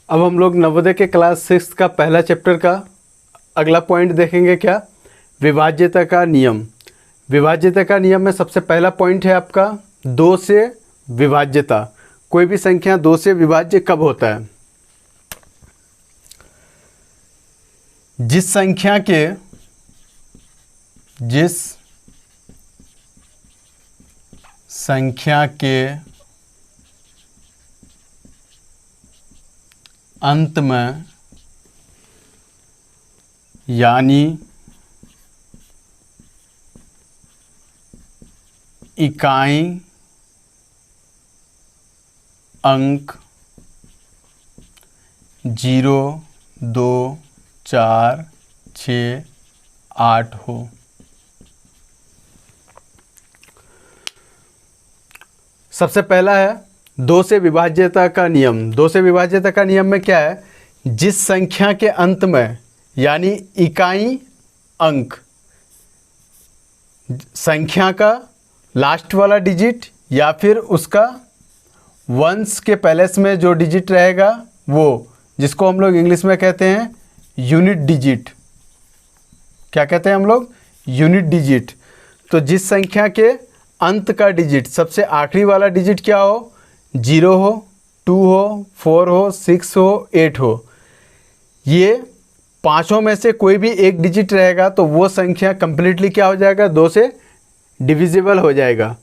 अब हम लोग नवोदय के क्लास 6 का पहला चैप्टर का अगला पॉइंट देखेंगे। क्या? विभाज्यता का नियम। विभाज्यता का नियम में सबसे पहला पॉइंट है आपका 2 से विभाज्यता। कोई भी संख्या 2 से विभाज्य कब होता है? जिस संख्या के अंत में यानी इकाई अंक 0, 2, 4, 6, 8 हो। सबसे पहला है 2 से विभाज्यता का नियम। 2 से विभाज्यता का नियम में क्या है? जिस संख्या के अंत में यानी इकाई अंक, संख्या का लास्ट वाला डिजिट या फिर उसका वंस के पैलेस में जो डिजिट रहेगा वो, जिसको हम लोग इंग्लिश में कहते हैं यूनिट डिजिट। क्या कहते हैं हम लोग? Unit digit. तो जिस संख्या के अंत का डिजिट, सबसे आखिरी वाला डिजिट क्या हो? 0 हो, 2 हो, 4 हो, 6 हो, 8 हो। ये पांचों में से कोई भी एक डिजिट रहेगा तो वो संख्या कंप्लीटली क्या हो जाएगा? 2 से डिविजिबल हो जाएगा।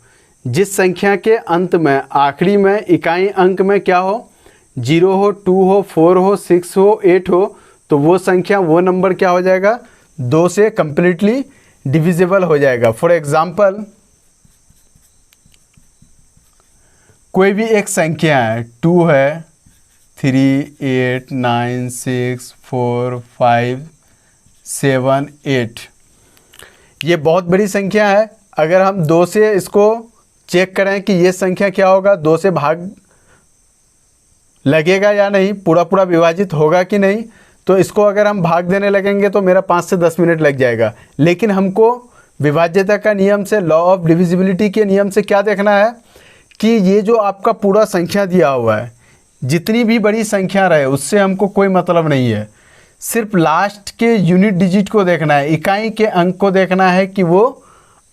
जिस संख्या के अंत में आखिरी में इकाई अंक में क्या हो? 0 हो, 2 हो, 4 हो, 6 हो, 8 हो, तो वो संख्या, वो नंबर क्या हो जाएगा? 2 से कंप्लीटली डिविजिबल हो जाएगा। फॉर एग्जाम्पल, कोई भी एक संख्या है, 2 है, 3, 8, 9, 6, 4, 5, 7, 8। ये बहुत बड़ी संख्या है। अगर हम 2 से इसको चेक करें कि ये संख्या क्या होगा, 2 से भाग लगेगा या नहीं, पूरा पूरा विभाजित होगा कि नहीं, तो इसको अगर हम भाग देने लगेंगे तो मेरा 5 से 10 मिनट लग जाएगा। लेकिन हमको विभाज्यता का नियम से, लॉ ऑफ डिविजिबिलिटी के नियम से क्या देखना है कि ये जो आपका पूरा संख्या दिया हुआ है, जितनी भी बड़ी संख्या रहे उससे हमको कोई मतलब नहीं है। सिर्फ लास्ट के यूनिट डिजिट को देखना है, इकाई के अंक को देखना है कि वो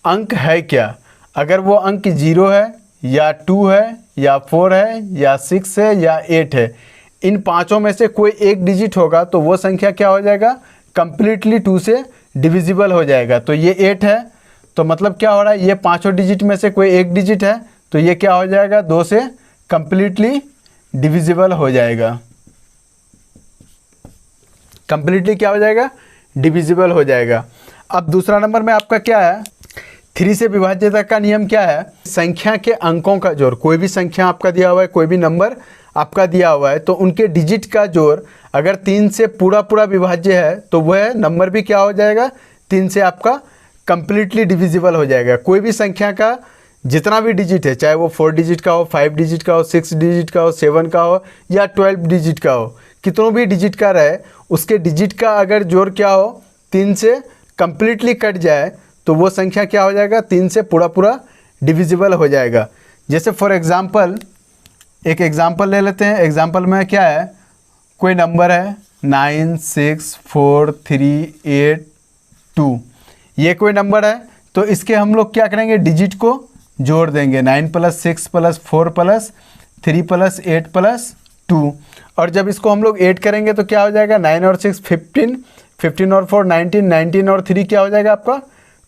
अंक है क्या। अगर वो अंक 0 है या 2 है या 4 है या 6 है या 8 है, इन पांचों में से कोई एक डिजिट होगा तो वो संख्या क्या हो जाएगा? कंप्लीटली 2 से डिविजिबल हो जाएगा। तो ये 8 है, तो मतलब क्या हो रहा है? ये पांचों डिजिट में से कोई एक डिजिट है, तो ये क्या हो जाएगा? 2 से कंप्लीटली डिविजिबल हो जाएगा। कंप्लीटली क्या हो जाएगा? डिविजिबल हो जाएगा। अब दूसरा नंबर में आपका क्या है? 3 से विभाज्यता का नियम क्या है? संख्या के अंकों का जोड़। कोई भी संख्या आपका दिया हुआ है, कोई भी नंबर आपका दिया हुआ है, तो उनके डिजिट का जोड़ अगर 3 से पूरा पूरा विभाज्य है तो वह नंबर भी क्या हो जाएगा? 3 से आपका कंप्लीटली डिविजिबल हो जाएगा। कोई भी संख्या का जितना भी डिजिट है, चाहे वो 4 डिजिट का हो, 5 डिजिट का हो, 6 डिजिट का हो, 7 का हो या 12 डिजिट का हो, कितनों भी डिजिट का रहे, उसके डिजिट का अगर जोड़ क्या हो? 3 से कंप्लीटली कट जाए तो वो संख्या क्या हो जाएगा? 3 से पूरा पूरा डिविजिबल हो जाएगा। जैसे फॉर एग्जांपल, एक एग्जांपल ले लेते हैं। एग्जांपल में क्या है? कोई नंबर है 9, 6, 4, 3, 8, 2। ये कोई नंबर है, तो इसके हम लोग क्या करेंगे? डिजिट को जोड़ देंगे। 9 + 6 + 4 + 3 + 8 + 2। और जब इसको हम लोग 8 करेंगे तो क्या हो जाएगा? 9 और 6 15, 15 और 4 19, 19 और 3 क्या हो जाएगा आपका?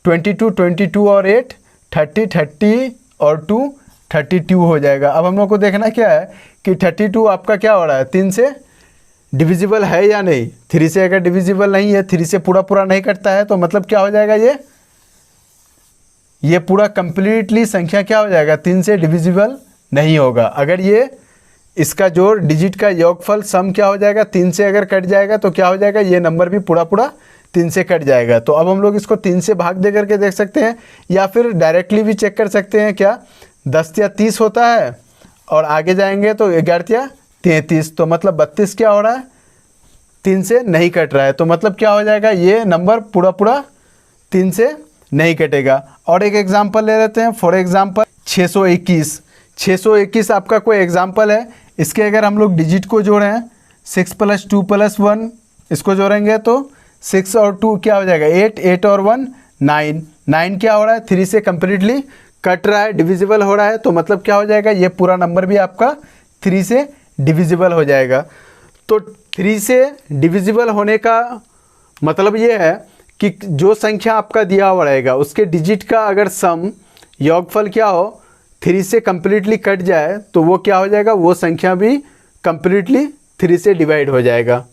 22, 22 और 8 30, 30 और 2 32 हो जाएगा। अब हम लोग को देखना क्या है कि 32 आपका क्या हो रहा है? 3 से डिविजिबल है या नहीं। 3 से अगर डिविजिबल नहीं है, 3 से पूरा पूरा नहीं कटता है, तो मतलब क्या हो जाएगा? ये पूरा कंप्लीटली संख्या क्या हो जाएगा? 3 से डिविजिबल नहीं होगा। अगर ये इसका जोड़ डिजिट का योगफल सम क्या हो जाएगा? 3 से अगर कट जाएगा तो क्या हो जाएगा? ये नंबर भी पूरा पूरा 3 से कट जाएगा। तो अब हम लोग इसको 3 से भाग दे करके देख सकते हैं, या फिर डायरेक्टली भी चेक कर सकते हैं। क्या 10 या 30 होता है, और आगे जाएंगे तो 11 या 33, तो मतलब 32 क्या हो रहा है? 3 से नहीं कट रहा है। तो मतलब क्या हो जाएगा? ये नंबर पूरा पूरा 3 से नहीं कटेगा। और एक एग्जाम्पल ले लेते हैं। फॉर एग्जाम्पल 621 आपका कोई एग्जाम्पल है। इसके अगर हम लोग डिजिट को जोड़ें 6 + 2 + 1 इसको जोड़ेंगे तो 6 और 2 क्या हो जाएगा 8, 8 और 1 9, 9 क्या हो रहा है 3 से कम्प्लीटली कट रहा है, डिविजिबल हो रहा है, तो मतलब क्या हो जाएगा ये पूरा नंबर भी आपका 3 से डिविजिबल हो जाएगा। तो 3 से डिविजिबल होने का मतलब ये है कि जो संख्या आपका दिया हुआ रहेगा उसके डिजिट का अगर सम योगफल क्या हो 3 से कम्प्लीटली कट जाए तो वो क्या हो जाएगा, वो संख्या भी कम्प्लीटली 3 से डिवाइड हो जाएगा।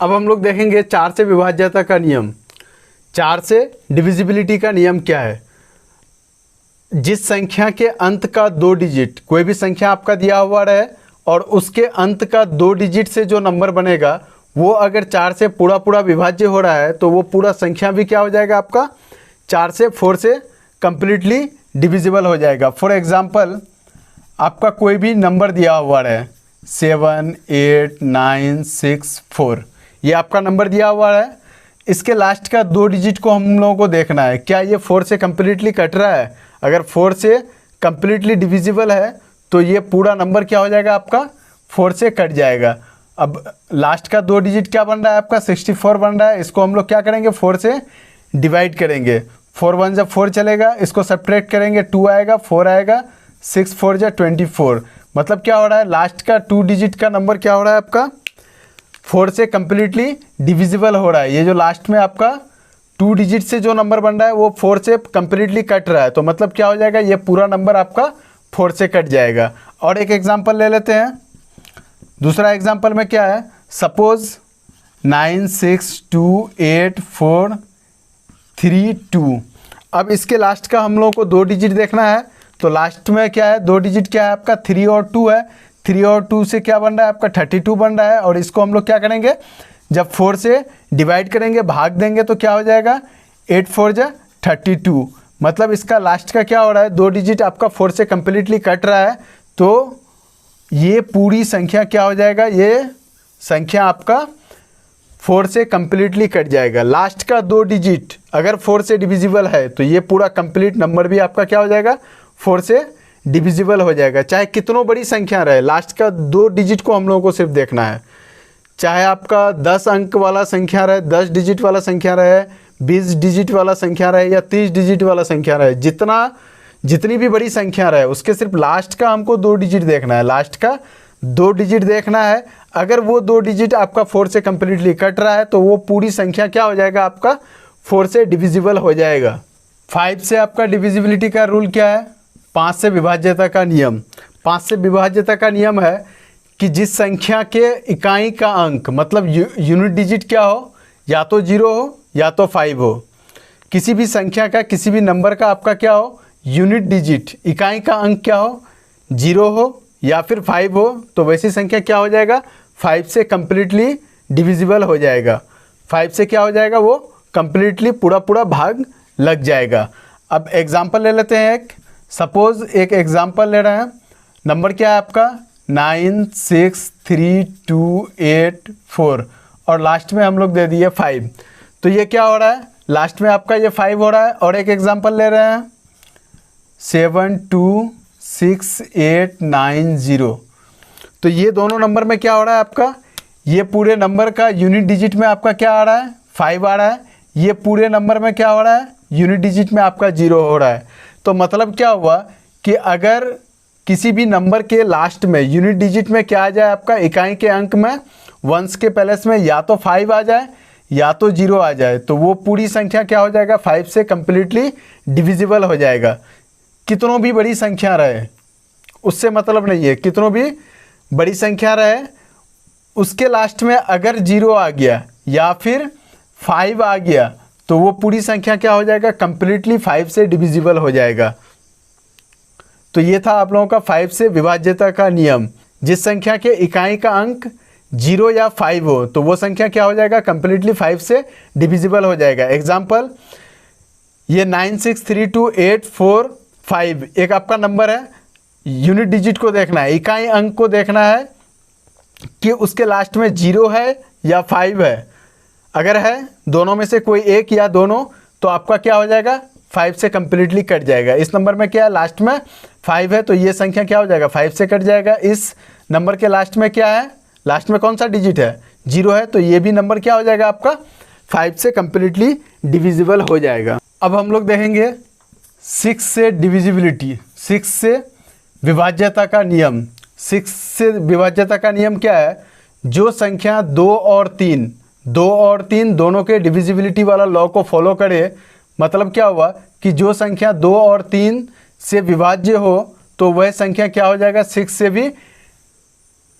अब हम लोग देखेंगे 4 से विभाज्यता का नियम। 4 से डिविजिबिलिटी का नियम क्या है, जिस संख्या के अंत का 2 डिजिट, कोई भी संख्या आपका दिया हुआ रहे और उसके अंत का 2 डिजिट से जो नंबर बनेगा वो अगर 4 से पूरा विभाज्य हो रहा है तो वो पूरा संख्या भी क्या हो जाएगा आपका 4 से 4 से कम्प्लीटली डिविजिबल हो जाएगा। फॉर एग्जांपल आपका कोई भी नंबर दिया हुआ है 7, 8, 9, 6, 4, ये आपका नंबर दिया हुआ है। इसके लास्ट का 2 डिजिट को हम लोगों को देखना है, क्या ये 4 से कम्प्लीटली कट रहा है। अगर 4 से कम्प्लीटली डिविजिबल है तो ये पूरा नंबर क्या हो जाएगा आपका 4 से कट जाएगा। अब लास्ट का 2 डिजिट क्या बन रहा है आपका 64 बन रहा है, इसको हम लोग क्या करेंगे 4 से डिवाइड करेंगे। 4 1 जब 4 चलेगा, इसको सब्ट्रैक्ट करेंगे 2 आएगा, 4 आएगा, 6 4 जा 24। मतलब क्या हो रहा है लास्ट का 2 डिजिट का नंबर क्या हो रहा है आपका 4 से कम्प्लीटली डिविजिबल हो रहा है। ये जो लास्ट में आपका 2 डिजिट से जो नंबर बन रहा है वो 4 से कम्प्लीटली कट रहा है, तो मतलब क्या हो जाएगा ये पूरा नंबर आपका 4 से कट जाएगा। और एक एग्जांपल ले लेते हैं। दूसरा एग्जांपल में क्या है, सपोज 9 6 2 8 4 3 2। अब इसके लास्ट का हम लोगों को 2 डिजिट देखना है, तो लास्ट में क्या है 2 डिजिट क्या है आपका 3 और 2 है। 3 और 2 से क्या बन रहा है आपका 32 बन रहा है, और इसको हम लोग क्या करेंगे जब 4 से डिवाइड करेंगे भाग देंगे तो क्या हो जाएगा 8 4 जा 32। मतलब इसका लास्ट का क्या हो रहा है 2 डिजिट आपका 4 से कम्प्लीटली कट रहा है, तो ये पूरी संख्या क्या हो जाएगा, ये संख्या आपका 4 से कम्प्लीटली कट जाएगा। लास्ट का 2 डिजिट अगर 4 से डिविजिबल है तो ये पूरा कंप्लीट नंबर भी आपका क्या हो जाएगा 4 से डिविजिबल हो जाएगा। चाहे कितनों बड़ी संख्या रहे, लास्ट का 2 डिजिट को हम लोगों को सिर्फ देखना है। चाहे आपका 10 अंक वाला संख्या रहे, 10 डिजिट वाला संख्या रहे, 20 डिजिट वाला संख्या रहे या 30 डिजिट वाला संख्या रहे, जितनी भी बड़ी संख्या रहे उसके सिर्फ लास्ट का हमको 2 डिजिट देखना है। लास्ट का 2 डिजिट देखना है। अगर वो 2 डिजिट आपका 4 से कम्प्लीटली कट रहा है तो वो पूरी संख्या क्या हो जाएगा आपका 4 से डिविजिबल हो जाएगा। 5 से आपका डिविजिबिलिटी का रूल क्या है, 5 से विभाज्यता का नियम। 5 से विभाज्यता का नियम है कि जिस संख्या के इकाई का अंक मतलब यूनिट डिजिट क्या हो, या तो 0 हो या तो 5 हो। किसी भी संख्या का किसी भी नंबर का आपका क्या हो यूनिट डिजिट इकाई का अंक क्या हो 0 हो या फिर 5 हो, तो वैसी संख्या क्या हो जाएगा 5 से कम्प्लीटली डिविजिबल हो जाएगा। 5 से क्या हो जाएगा वो कम्प्लीटली पूरा भाग लग जाएगा। अब एग्जाम्पल ले लेते हैं। एक सपोज एक एग्जाम्पल ले रहे हैं, नंबर क्या है आपका 9 6 3 2 8 4 और लास्ट में हम लोग दे दिए 5, तो ये क्या हो रहा है लास्ट में आपका ये 5 हो रहा है। और एक एग्जाम्पल ले रहे हैं 7 2 6 8 9 0, तो ये दोनों नंबर में क्या हो रहा है आपका ये पूरे नंबर का यूनिट डिजिट में आपका क्या आ रहा है 5 आ रहा है, ये पूरे नंबर में क्या हो रहा है यूनिट डिजिट में आपका 0 हो रहा है। तो मतलब क्या हुआ कि अगर किसी भी नंबर के लास्ट में यूनिट डिजिट में क्या आ जाए आपका इकाई के अंक में वंस के पैलेस में या तो 5 आ जाए या तो 0 आ जाए, तो वो पूरी संख्या क्या हो जाएगा 5 से कम्प्लीटली डिविजिबल हो जाएगा। कितनों भी बड़ी संख्या रहे उससे मतलब नहीं है, कितनों भी बड़ी संख्या रहे उसके लास्ट में अगर 0 आ गया या फिर 5 आ गया तो वो पूरी संख्या क्या हो जाएगा कम्प्लीटली 5 से डिविजिबल हो जाएगा। तो ये था आप लोगों का 5 से विभाज्यता का नियम। जिस संख्या के इकाई का अंक 0 या 5 हो तो वो संख्या क्या हो जाएगा कम्प्लीटली 5 से डिविजिबल हो जाएगा। एग्जाम्पल ये 9 6 3 2 8 4 5 एक आपका नंबर है, यूनिट डिजिट को देखना है, इकाई अंक को देखना है कि उसके लास्ट में 0 है या 5 है। अगर है दोनों में से कोई एक या दोनों तो आपका क्या हो जाएगा 5 से कम्प्लीटली कट जाएगा। इस नंबर में क्या है लास्ट में 5 है तो ये संख्या क्या हो जाएगा 5 से कट जाएगा। इस नंबर के लास्ट में क्या है लास्ट में कौन सा डिजिट है, 0 है, तो ये भी नंबर क्या हो जाएगा आपका 5 से कम्प्लीटली डिविजिबल हो जाएगा। अब हम लोग देखेंगे 6 से डिविजिबिलिटी, 6 से विभाज्यता का नियम। 6 से विभाज्यता का नियम क्या है, जो संख्या 2 और 3 दोनों के डिविजिबिलिटी वाला लॉ को फॉलो करे, मतलब क्या हुआ कि जो संख्या 2 और 3 से विभाज्य हो तो वह संख्या क्या हो जाएगा 6 से भी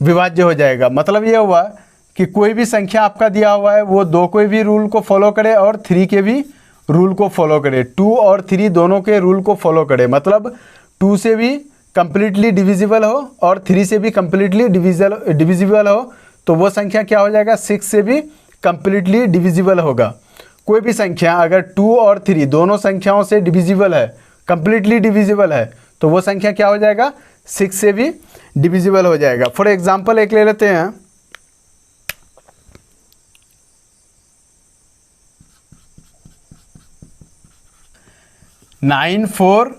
विभाज्य हो जाएगा। मतलब ये हुआ कि कोई भी संख्या आपका दिया हुआ है वो 2 के भी रूल को फॉलो करे और 3 के भी रूल को फॉलो करे, 2 और 3 दोनों के रूल को फॉलो करे, मतलब 2 से भी कम्प्लीटली डिविजिबल हो और 3 से भी कम्प्लीटली डिविजिबल हो, तो वो संख्या क्या हो जाएगा 6 से भी कम्प्लीटली डिविजिबल होगा। कोई भी संख्या अगर 2 और 3 दोनों संख्याओं से डिविजिबल है, कम्प्लीटली डिविजिबल है, तो वो संख्या क्या हो जाएगा 6 से भी डिविजिबल हो जाएगा। फॉर एग्जाम्पल एक ले लेते हैं, 9, 4,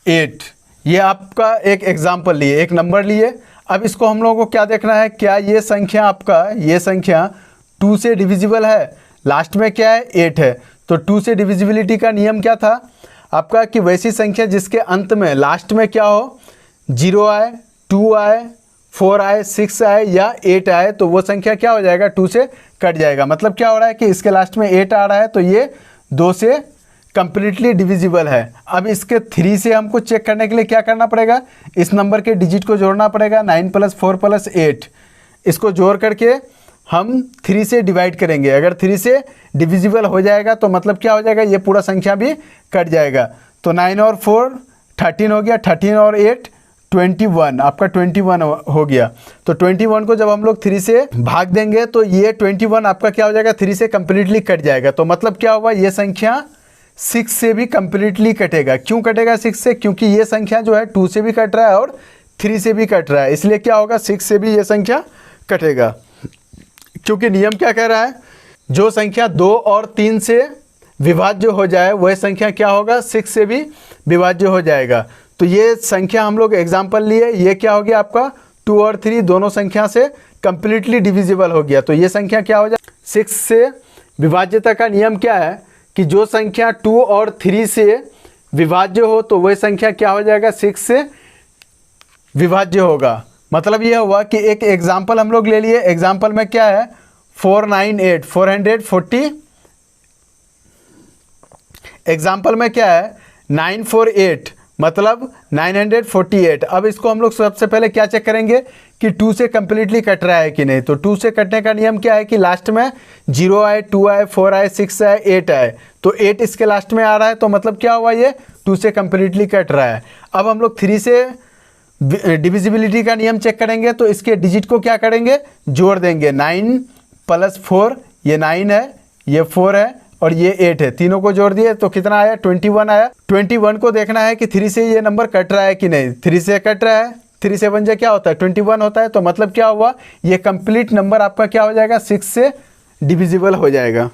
8, ये आपका एक एग्जाम्पल लिए, एक नंबर लिए। अब इसको हम लोगों को क्या देखना है, क्या ये संख्या आपका, ये संख्या 2 से डिविजिबल है, लास्ट में क्या है 8 है, तो 2 से डिविजिबिलिटी का नियम क्या था आपका कि वैसी संख्या जिसके अंत में लास्ट में क्या हो 0 आए, 2 आए, 4 आए, 6 आए या 8 आए, तो वो संख्या क्या हो जाएगा 2 से कट जाएगा। मतलब क्या हो रहा है कि इसके लास्ट में 8 आ रहा है तो ये 2 से कम्प्लीटली डिविजिबल है। अब इसके 3 से हमको चेक करने के लिए क्या करना पड़ेगा, इस नंबर के डिजिट को जोड़ना पड़ेगा, 9 + 4 + 8, इसको जोड़ करके हम 3 से डिवाइड करेंगे। अगर 3 से डिविजिबल हो जाएगा तो मतलब क्या हो जाएगा, ये पूरा संख्या भी कट जाएगा। तो 9 और 4 13 हो गया, 13 और 8 21, आपका 21 हो गया। तो 21 को जब हम लोग 3 से भाग देंगे तो ये 21 आपका क्या हो जाएगा 3 से कम्प्लीटली कट जाएगा। तो मतलब क्या हुआ, ये संख्या 6 से भी कम्प्लीटली कटेगा। क्यों कटेगा 6 से, क्योंकि ये संख्या जो है 2 से भी कट रहा है और 3 से भी कट रहा है, इसलिए क्या होगा 6 से भी ये संख्या कटेगा। क्योंकि नियम क्या कह रहा है, जो संख्या 2 और 3 से विभाज्य हो जाए वह संख्या क्या होगा 6 से भी विभाज्य हो जाएगा। तो ये संख्या हम लोग एग्जाम्पल लिए, ये क्या हो गया आपका 2 और 3 दोनों संख्या से कम्प्लीटली डिविजिबल हो गया। तो ये संख्या क्या हो जाए 6 से विभाज्यता का नियम क्या है कि जो संख्या 2 और 3 से विभाज्य हो तो वह संख्या क्या हो जाएगा 6 से विभाज्य होगा। मतलब यह हुआ कि एक एग्जाम्पल हम लोग ले लिए, एग्जाम्पल में क्या है 498 440, एग्जाम्पल में क्या है 948 मतलब 948। अब इसको हम लोग सबसे पहले क्या चेक करेंगे कि 2 से कम्प्लीटली कट रहा है कि नहीं। तो 2 से कटने का नियम क्या है कि लास्ट में 0 आए, 2 आए, 4 आए, 6 आए, 8 आए, तो 8 इसके लास्ट में आ रहा है, तो मतलब क्या हुआ ये 2 से कम्प्लीटली कट रहा है। अब हम लोग 3 से डिविजिबिलिटी का नियम चेक करेंगे, तो इसके डिजिट को क्या करेंगे जोड़ देंगे, 9 + 4, ये 9 है, ये 4 है और ये 8 है, तीनों को जोड़ दिए तो कितना आया 21 आया। 21 को देखना है कि 3 से ये नंबर कट रहा है कि नहीं, 3 से कट रहा है, 3 से 1 क्या होता है 21 होता है, तो मतलब क्या हुआ ये कंप्लीट नंबर आपका क्या हो जाएगा 6 से डिविजिबल हो जाएगा।